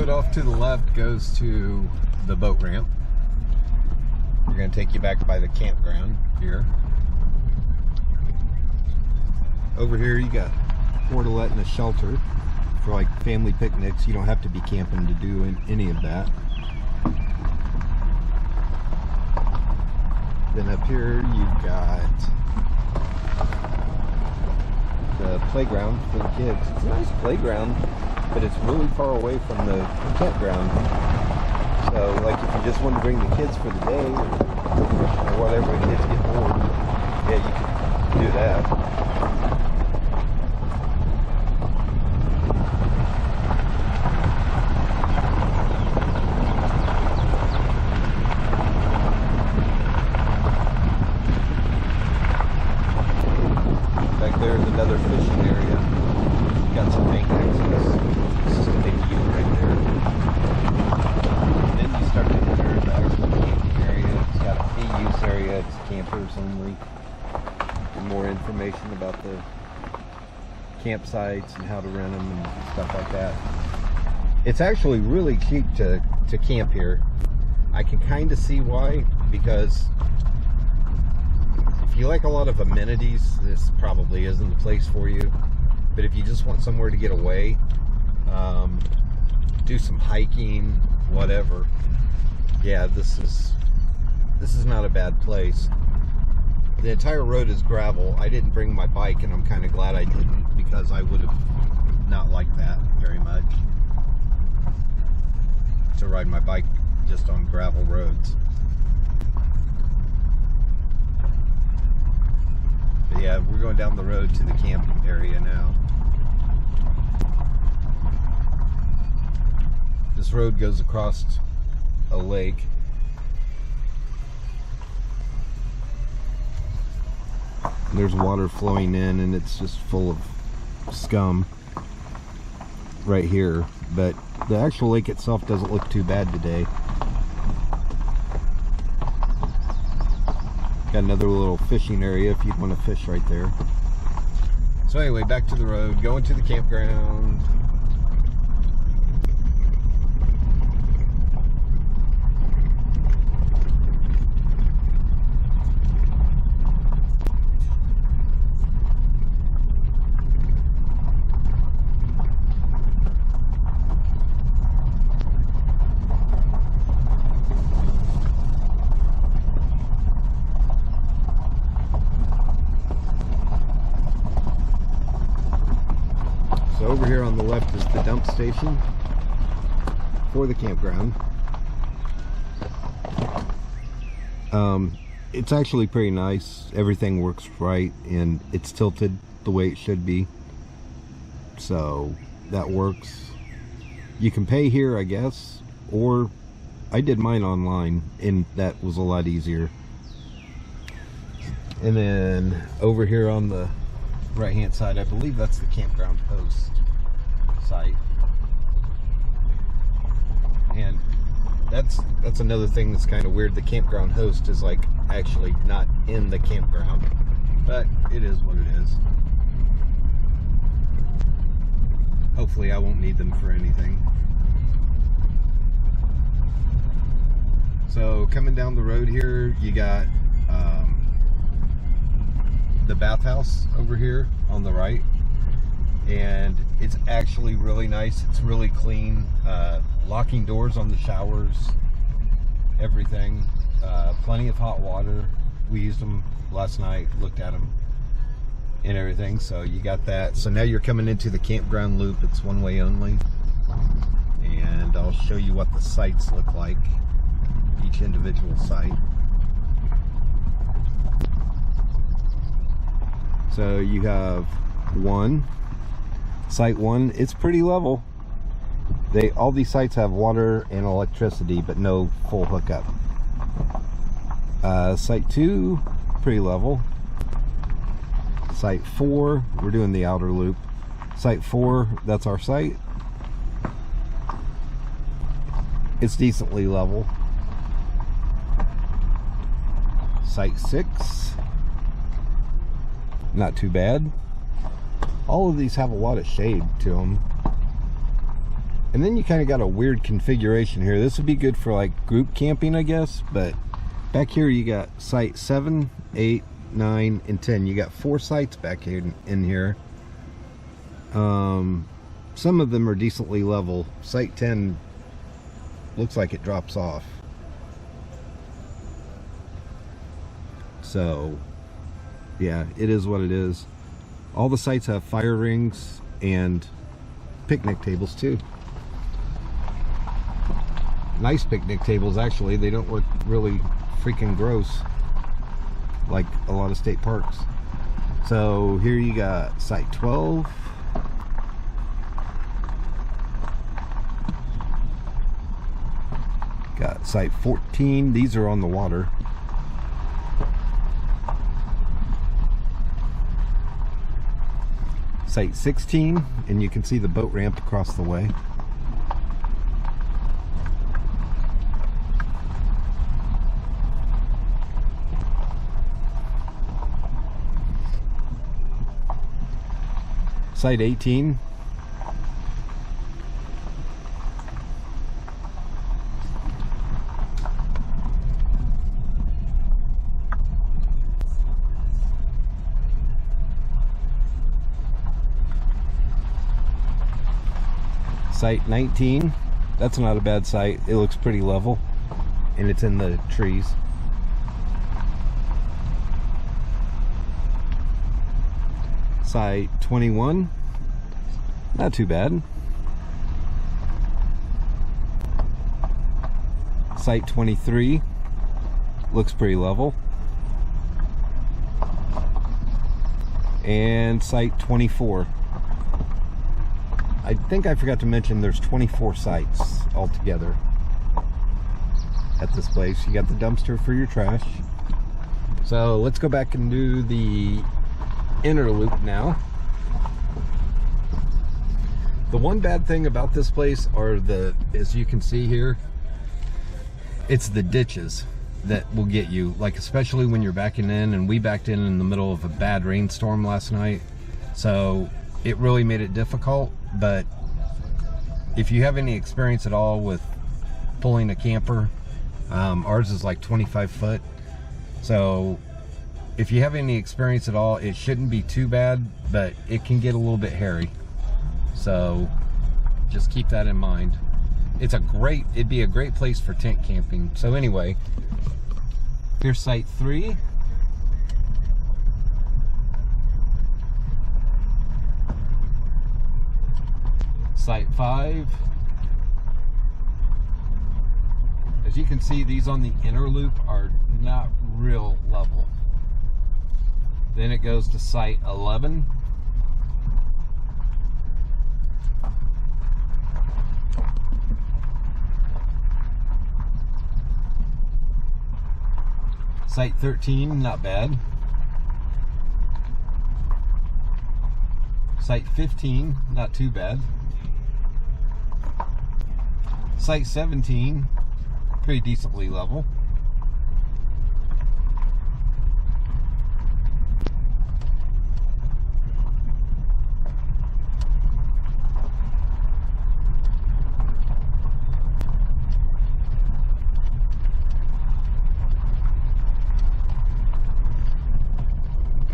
road off to the left goes to the boat ramp. We're going to take you back by the campground here. Over here you got portalet and a shelter for like family picnics. You don't have to be camping to do any of that. Then up here you've got the playground for the kids. It's a nice playground, but it's really far away from the campground. So like if you just want to bring the kids for the day or whatever, the kids get bored, yeah, you can do that. There's another fishing area. Got some bank access. This is a big view right there. And then you start to enter the actual camping area. It's got a fee use area. It's campers only. And more information about the campsites and how to rent them and stuff like that. It's actually really cheap to camp here. I can kind of see why, because if you like a lot of amenities, this probably isn't the place for you. But if you just want somewhere to get away, do some hiking, whatever, yeah, this is not a bad place. The entire road is gravel. I didn't bring my bike, and I'm kind of glad I didn't, because I would have not liked that very much, to ride my bike just on gravel roads. But yeah, we're going down the road to the camping area now. This road goes across a lake. There's water flowing in, and it's just full of scum right here. But the actual lake itself doesn't look too bad today. Got another little fishing area if you'd want to fish right there. So anyway, back to the road, going to the campground. So over here on the left is the dump station for the campground. It's actually pretty nice. Everything works right, and it's tilted the way it should be. So that works. You can pay here, I guess, or I did mine online, and that was a lot easier. And then over here on the right hand side, I believe that's the campground host site, and that's another thing that's kind of weird. The campground host is like actually not in the campground, but it is what it is. Hopefully I won't need them for anything. So coming down the road here, you got the bathhouse over here on the right, and it's actually really nice. It's really clean. Locking doors on the showers, everything. Plenty of hot water. We used them last night, looked at them and everything, so you got that. So now you're coming into the campground loop. It's one way only, and I'll show you what the sites look like, each individual site. So you have site one, it's pretty level. All these sites have water and electricity, but no full hookup. Site 2, pretty level. Site 4, we're doing the outer loop. Site 4, that's our site. It's decently level. Site 6, not too bad. All of these have a lot of shade to them. And then you kind of got a weird configuration here. This would be good for like group camping, I guess, but back here you got site 7, 8, 9, and 10. You got 4 sites back in here. Some of them are decently level. Site 10 looks like it drops off. So, yeah, it is what it is. All the sites have fire rings and picnic tables too. Nice picnic tables, actually. They don't look really freaking gross like a lot of state parks. So here you got site 12. Got site 14. These are on the water. Site 16, and you can see the boat ramp across the way. Site 18. Site 19. That's not a bad site. It looks pretty level and it's in the trees. Site 21. Not too bad. Site 23. Looks pretty level. And site 24. I think I forgot to mention there's 24 sites altogether at this place. You got the dumpster for your trash. So let's go back and do the inner loop now. The one bad thing about this place are as you can see here, it's the ditches that will get you, like especially when you're backing in, and we backed in the middle of a bad rainstorm last night. So it really made it difficult. But if you have any experience at all with pulling a camper, ours is like 25 foot. So if you have any experience at all, it shouldn't be too bad, but it can get a little bit hairy. So just keep that in mind. It'd be a great place for tent camping. So anyway, here's site 3. Site 5. As you can see, these on the inner loop are not real level. Then it goes to site 11. Site 13, not bad. Site 15, not too bad. Site 17, pretty decently level.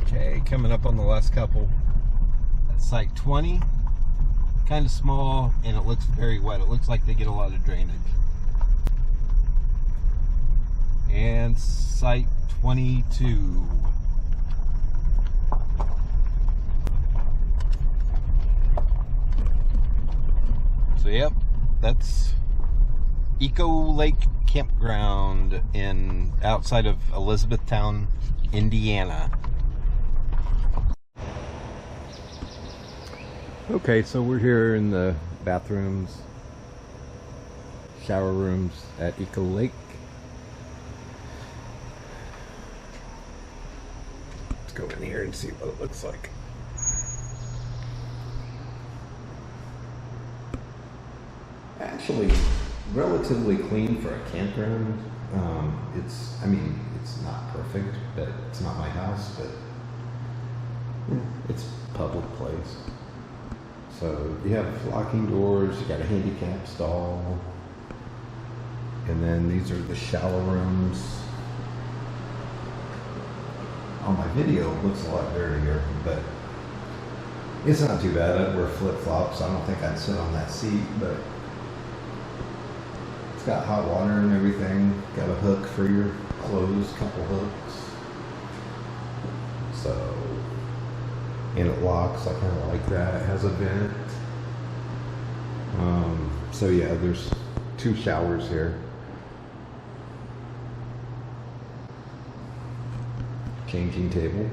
Okay, coming up on the last couple. That's site 20. Kind of small, and it looks very wet. It looks like they get a lot of drainage. And site 22. So yep, that's Eco Lake Campground outside of Elizabethtown, Indiana. Okay, so we're here in the bathrooms, shower rooms at Eco Lake. Let's go in here and see what it looks like. Actually, relatively clean for a campground. It's not perfect, but it's not my house, but it's a public place. So you have locking doors, you got a handicap stall, and then these are the shower rooms. On my video it looks a lot dirtier, but it's not too bad. I wear flip-flops. I don't think I'd sit on that seat, but it's got hot water and everything. Got a hook for your clothes, couple hooks. So, and it locks. I kind of like that. It has a vent. So yeah, there's 2 showers here. Changing table.